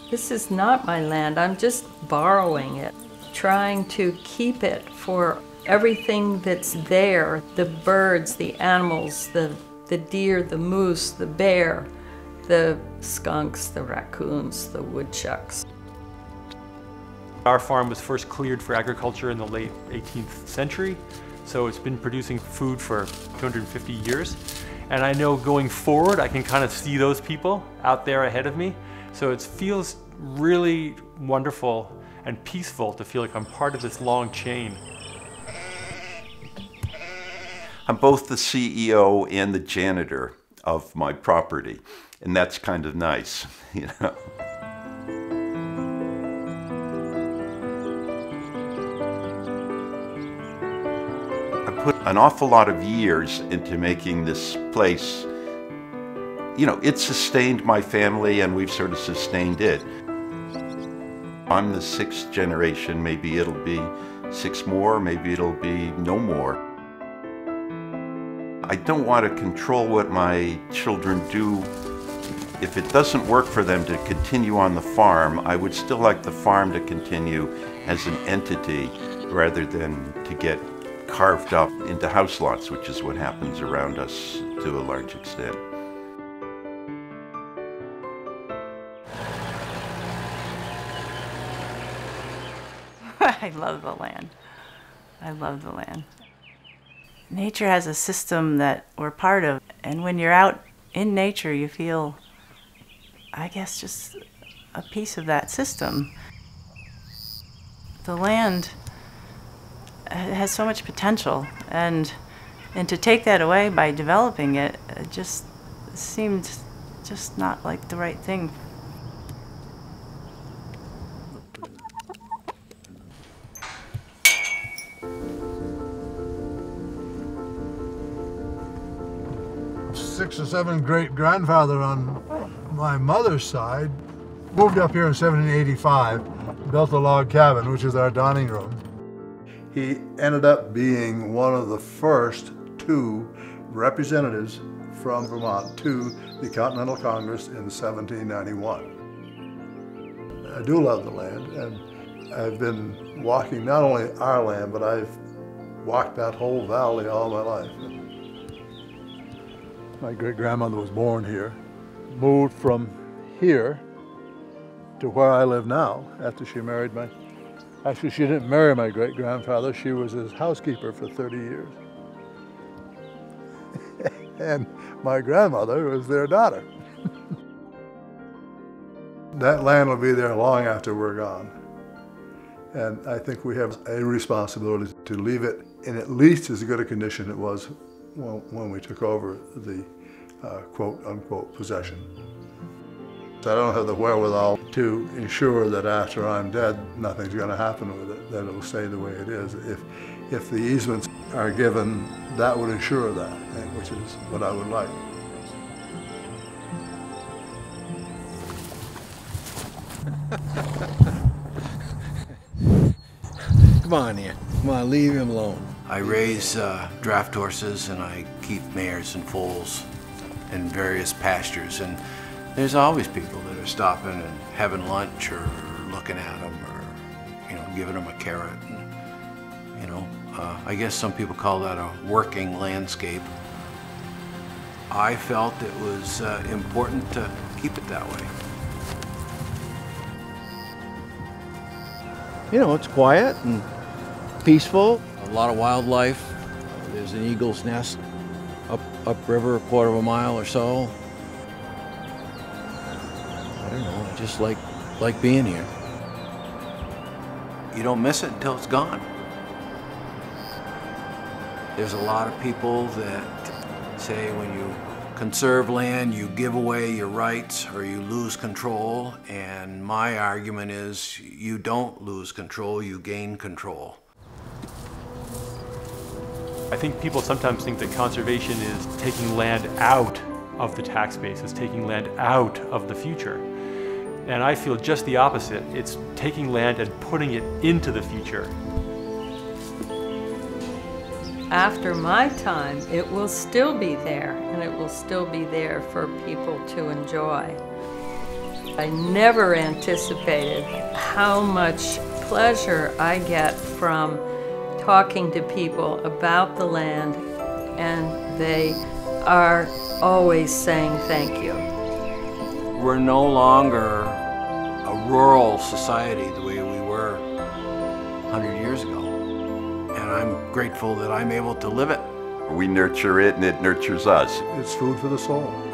This is not my land, I'm just borrowing it, trying to keep it for everything that's there, the birds, the animals, the deer, the moose, the bear, the skunks, the raccoons, the woodchucks. Our farm was first cleared for agriculture in the late 18th century, so it's been producing food for 250 years. And I know going forward, I can kind of see those people out there ahead of me. So it feels really wonderful and peaceful to feel like I'm part of this long chain. I'm both the CEO and the janitor of my property, and that's kind of nice, you know. I put an awful lot of years into making this place. You know, it sustained my family and we've sort of sustained it. I'm the 6th generation, maybe it'll be 6 more, maybe it'll be no more. I don't want to control what my children do. If it doesn't work for them to continue on the farm, I would still like the farm to continue as an entity rather than to get carved up into house lots, which is what happens around us to a large extent. I love the land. I love the land. Nature has a system that we're part of, and when you're out in nature, you feel, I guess, just a piece of that system. The land has so much potential, and to take that away by developing it, it just seemed just not like the right thing. Six or seven great-grandfather on my mother's side moved up here in 1785, built a log cabin, which is our dining room. He ended up being one of the first 2 representatives from Vermont to the Continental Congress in 1791. I do love the land, and I've been walking not only our land, but I've walked that whole valley all my life. My great-grandmother was born here, moved from here to where I live now after she married actually she didn't marry my great-grandfather, she was his housekeeper for 30 years. And my grandmother was their daughter. That land will be there long after we're gone. And I think we have a responsibility to leave it in at least as good a condition it was when we took over the quote-unquote possession. So I don't have the wherewithal to ensure that after I'm dead, nothing's going to happen with it, that it'll stay the way it is. If the easements are given, that would ensure that, which is what I would like. Come on here. Come on, leave him alone. I raise draft horses and I keep mares and foals in various pastures, and there's always people that are stopping and having lunch or looking at them or, giving them a carrot. And, I guess some people call that a working landscape. I felt it was important to keep it that way. It's quiet and peaceful. A lot of wildlife. There's an eagle's nest upriver, a quarter of a mile or so. I don't know, I just like being here. You don't miss it until it's gone. There's a lot of people that say when you conserve land, you give away your rights or you lose control, and my argument is you don't lose control, you gain control. I think people sometimes think that conservation is taking land out of the tax base, it's taking land out of the future. And I feel just the opposite. It's taking land and putting it into the future. After my time, it will still be there, and it will still be there for people to enjoy. I never anticipated how much pleasure I get from talking to people about the land, and they are always saying thank you. We're no longer a rural society the way we were 100 years ago. And I'm grateful that I'm able to live it. We nurture it and it nurtures us. It's food for the soul.